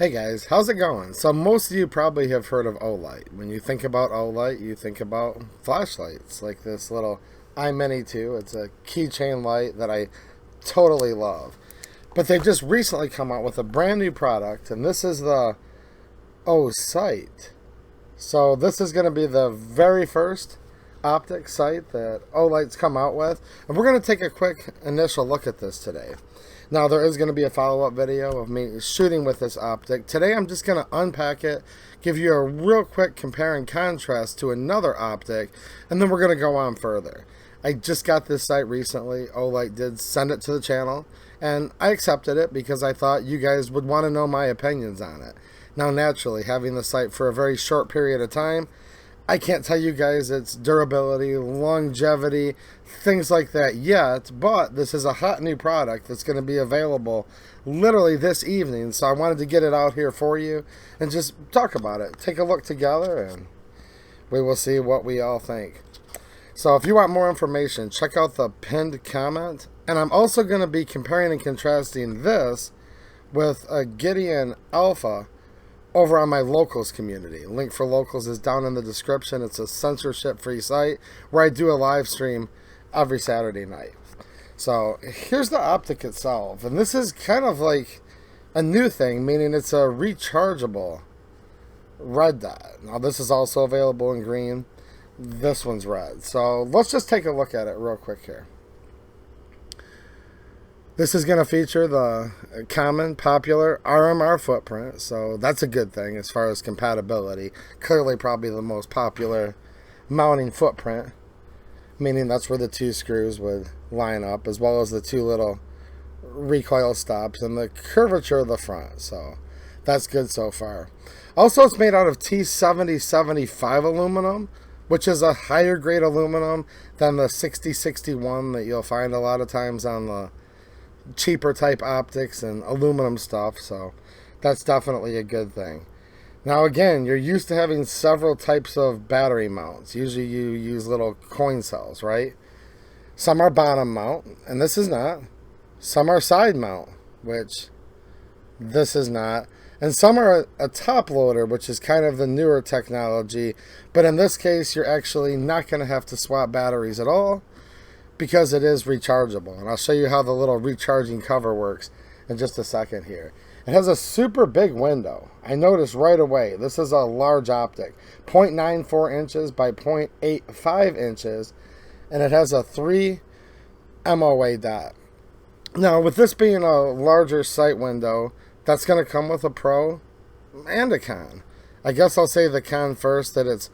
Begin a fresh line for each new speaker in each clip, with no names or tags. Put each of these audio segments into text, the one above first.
Hey guys, how's it going? So most of you probably have heard of Olight. When you think about Olight, you think about flashlights, like this little iMini 2. It's a keychain light that I totally love. But they just recently come out with a brand new product, and this is the Osight. So this is going to be the very first optic sight that Olight's come out with, and we're going to take a quick initial look at this today. Now there is going to be a follow-up video of me shooting with this optic. Today I'm just going to unpack it, give you a real quick compare and contrast to another optic, and then we're going to go on further. I just got this sight recently. Olight did send it to the channel, and I accepted it because I thought you guys would want to know my opinions on it. Now naturally, having the sight for a very short period of time, I can't tell you guys its durability, longevity, things like that yet, but this is a hot new product that's going to be available literally this evening, so I wanted to get it out here for you and just talk about it. Take a look together and we will see what we all think. So if you want more information, check out the pinned comment, and I'm also going to be comparing and contrasting this with a Gideon Alpha over on my locals community. Link for locals is down in the description. It's a censorship-free site where I do a live stream every Saturday night. So here's the optic itself, and this is kind of like a new thing, meaning it's a rechargeable red dot. Now this is also available in green. This one's red. So let's just take a look at it real quick here. This is going to feature the common, popular RMR footprint, so that's a good thing as far as compatibility. Clearly probably the most popular mounting footprint, meaning that's where the two screws would line up, as well as the two little recoil stops and the curvature of the front, so that's good so far. Also, it's made out of T7075 aluminum, which is a higher grade aluminum than the 6061 that you'll find a lot of times on the cheaper type optics and aluminum stuff, so that's definitely a good thing. Now again, you're used to having several types of battery mounts. Usually you use little coin cells, right? Some are bottom mount, and this is not. Some are side mount, which this is not. And some are a top loader, which is kind of the newer technology, but in this case you're actually not going to have to swap batteries at all, because it is rechargeable, and I'll show you how the little recharging cover works in just a second here. It has a super big window. I noticed right away this is a large optic, 0.94 inches by 0.85 inches, and it has a 3 MOA dot. Now with this being a larger sight window, that's going to come with a pro and a con. I guess I'll say the con first, that it's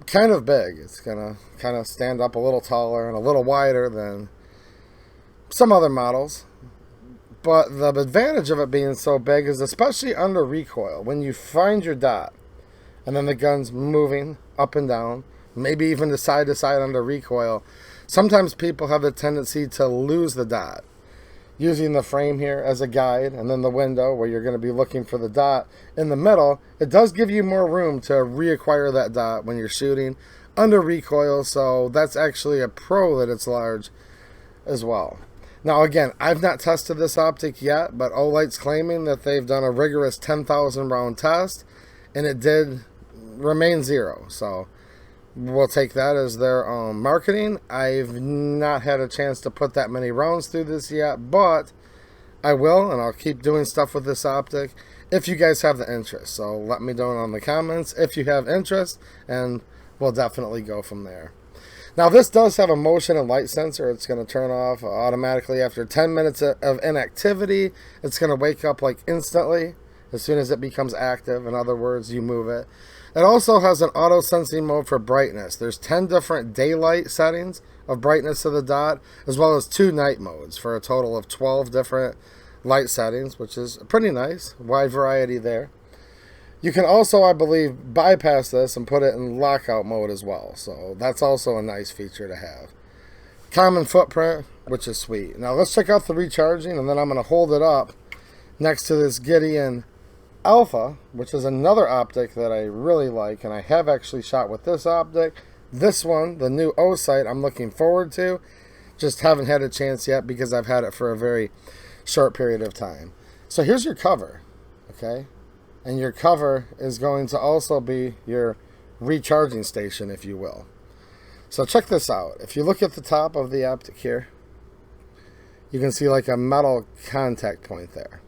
kind of big. It's gonna kind of stand up a little taller and a little wider than some other models, but the advantage of it being so big is especially under recoil, when you find your dot and then the gun's moving up and down, maybe even to side under recoil, sometimes people have the tendency to lose the dot. Using the frame here as a guide, and then the window where you're going to be looking for the dot in the middle, it does give you more room to reacquire that dot when you're shooting under recoil, so that's actually a pro that it's large as well. Now again, I've not tested this optic yet, but Olight's claiming that they've done a rigorous 10,000 round test, and it did remain zero, so we'll take that as their marketing. I've not had a chance to put that many rounds through this yet, but I will, and I'll keep doing stuff with this optic if you guys have the interest. So let me know in the comments if you have interest, and we'll definitely go from there. Now this does have a motion and light sensor. It's going to turn off automatically after 10 minutes of inactivity. It's going to wake up like instantly as soon as it becomes active. In other words, you move it. It also has an auto sensing mode for brightness. There's 10 different daylight settings of brightness of the dot, as well as 2 night modes for a total of 12 different light settings, which is pretty nice. Wide variety there. You can also, I believe, bypass this and put it in lockout mode as well, so that's also a nice feature to have. Common footprint, which is sweet. Now let's check out the recharging, and then I'm going to hold it up next to this Gideon Alpha, which is another optic that I really like, and I have actually shot with this optic. This one, the new Osight, I'm looking forward to. Just haven't had a chance yet because I've had it for a very short period of time. So here's your cover, okay? And your cover is going to also be your recharging station, if you will. So check this out. If you look at the top of the optic here, you can see like a metal contact point there.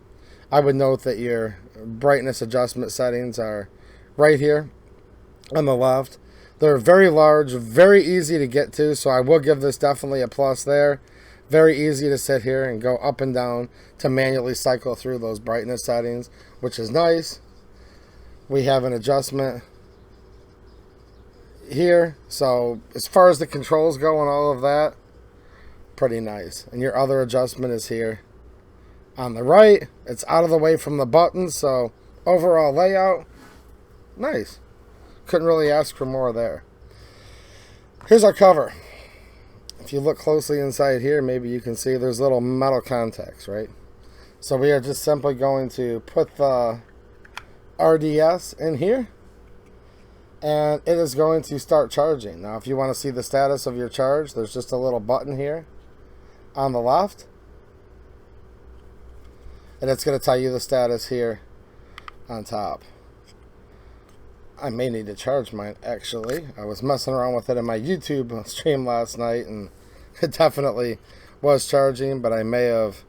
I would note that your brightness adjustment settings are right here on the left. They're very large, very easy to get to, so I will give this definitely a plus there. Very easy to sit here and go up and down to manually cycle through those brightness settings, which is nice. We have an adjustment here, so as far as the controls go and all of that, pretty nice. And your other adjustment is here on the right. It's out of the way from the buttons, so overall layout, nice. Couldn't really ask for more there. Here's our cover. If you look closely inside here, maybe you can see there's little metal contacts, right? So we are just simply going to put the RDS in here, and it is going to start charging. Now, if you want to see the status of your charge, there's just a little button here on the left, and it's going to tell you the status here on top. I may need to charge mine, actually. I was messing around with it in my YouTube stream last night, and it definitely was charging, but I may have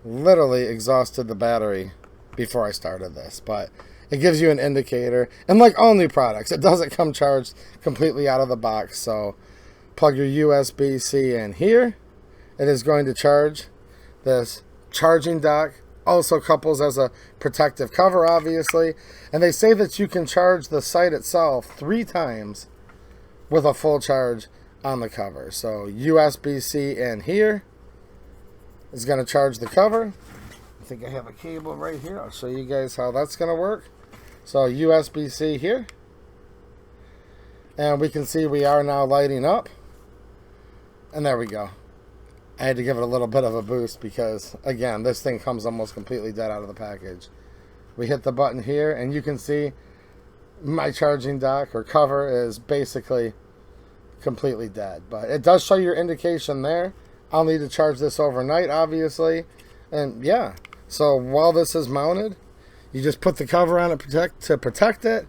literally exhausted the battery before I started this. But it gives you an indicator, and like all new products, it doesn't come charged completely out of the box. So plug your USB-C in here. It is going to charge this charging dock. Also couples as a protective cover, obviously, and they say that you can charge the site itself 3 times with a full charge on the cover. So USB-C in here is going to charge the cover. I think I have a cable right here. I'll show you guys how that's going to work. So USB-C here, and we can see we are now lighting up, and there we go. I had to give it a little bit of a boost because, again, this thing comes almost completely dead out of the package. We hit the button here, and you can see my charging dock or cover is basically completely dead. But it does show your indication there. I'll need to charge this overnight, obviously. And, yeah, so while this is mounted, you just put the cover on it to protect it.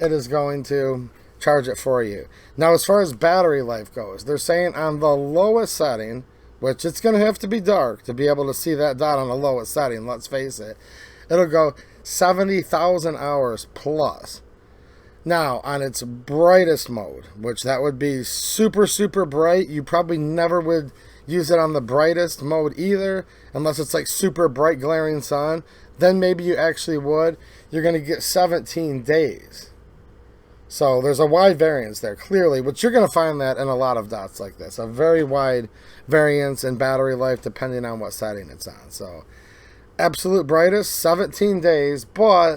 It is going to charge it for you. Now, as far as battery life goes, they're saying on the lowest setting, which it's going to have to be dark to be able to see that dot on the lowest setting, let's face it. It'll go 70,000 hours plus. Now, on its brightest mode, which that would be super, super bright, you probably never would use it on the brightest mode either, unless it's like super bright glaring sun. Then maybe you actually would. You're going to get 17 days. So there's a wide variance there, clearly, which you're going to find that in a lot of dots like this. A very wide variance in battery life depending on what setting it's on. So absolute brightest, 17 days, but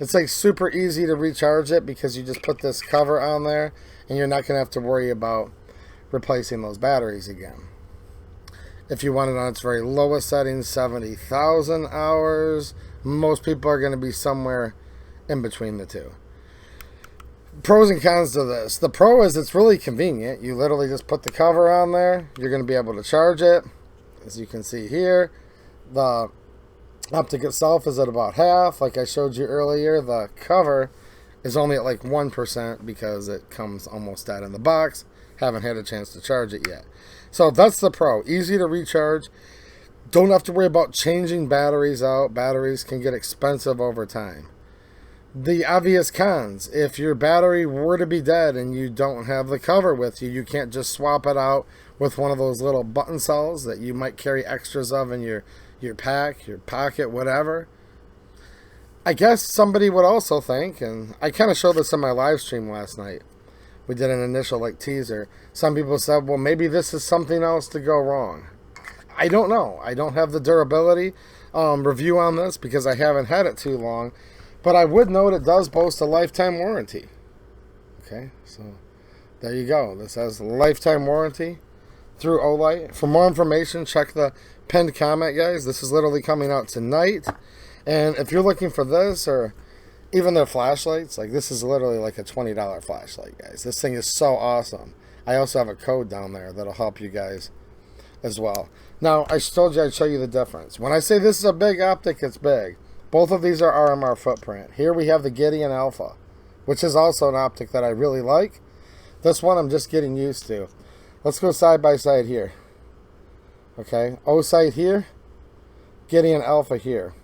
it's like super easy to recharge it because you just put this cover on there and you're not going to have to worry about replacing those batteries again. If you want it on its very lowest setting, 70,000 hours, most people are going to be somewhere in between the two. Pros and cons to this. The pro is it's really convenient. You literally just put the cover on there. You're going to be able to charge it. As you can see here, the optic itself is at about half. Like I showed you earlier, the cover is only at like 1% because it comes almost dead in the box. Haven't had a chance to charge it yet. So that's the pro. Easy to recharge. Don't have to worry about changing batteries out. Batteries can get expensive over time. The obvious cons, if your battery were to be dead and you don't have the cover with you, you can't just swap it out with one of those little button cells that you might carry extras of in your pack, your pocket, whatever. I guess somebody would also think, and I kind of showed this in my live stream last night. We did an initial like teaser. Some people said, well, maybe this is something else to go wrong. I don't know. I don't have the durability review on this because I haven't had it too long. But I would note it does boast a lifetime warranty. Okay, so there you go. This has lifetime warranty through Olight. For more information, check the pinned comment, guys. This is literally coming out tonight. And if you're looking for this or even their flashlights, like this is literally like a $20 flashlight, guys. This thing is so awesome. I also have a code down there that'll help you guys as well. Now, I told you I'd show you the difference. When I say this is a big optic, it's big. Both of these are RMR footprint. Here we have the Gideon Alpha, which is also an optic that I really like. This one I'm just getting used to. Let's go side by side here. Okay, Osight here, Gideon Alpha here.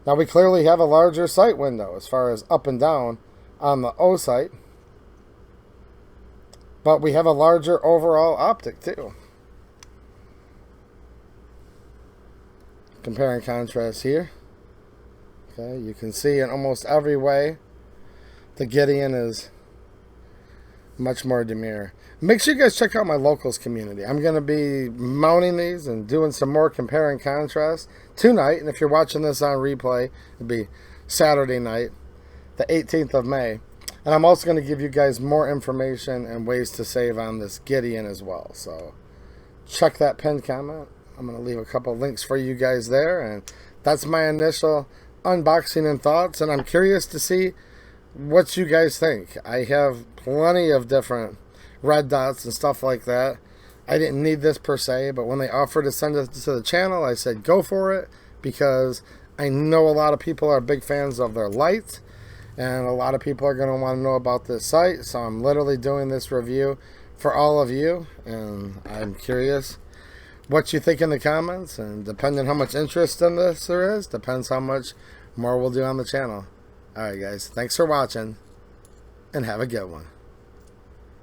Now we clearly have a larger sight window as far as up and down on the Osight, but we have a larger overall optic too. Compare and contrast here. Okay, you can see in almost every way the Gideon is much more demure. Make sure you guys check out my locals community. I'm going to be mounting these and doing some more compare and contrast tonight. And if you're watching this on replay, it'll be Saturday night, the 18th of May. And I'm also going to give you guys more information and ways to save on this Gideon as well. So check that pinned comment. I'm going to leave a couple links for you guys there. And that's my initial unboxing and thoughts. And I'm curious to see what you guys think. I have plenty of different red dots and stuff like that. I didn't need this per se, but when they offered to send it to the channel, I said go for it, because I know a lot of people are big fans of their lights, and a lot of people are going to want to know about this sight. So I'm literally doing this review for all of you, and I'm curious what you think in the comments, and depending on how much interest in this there is, depends how much more we'll do on the channel. Alright guys, thanks for watching, and have a good one.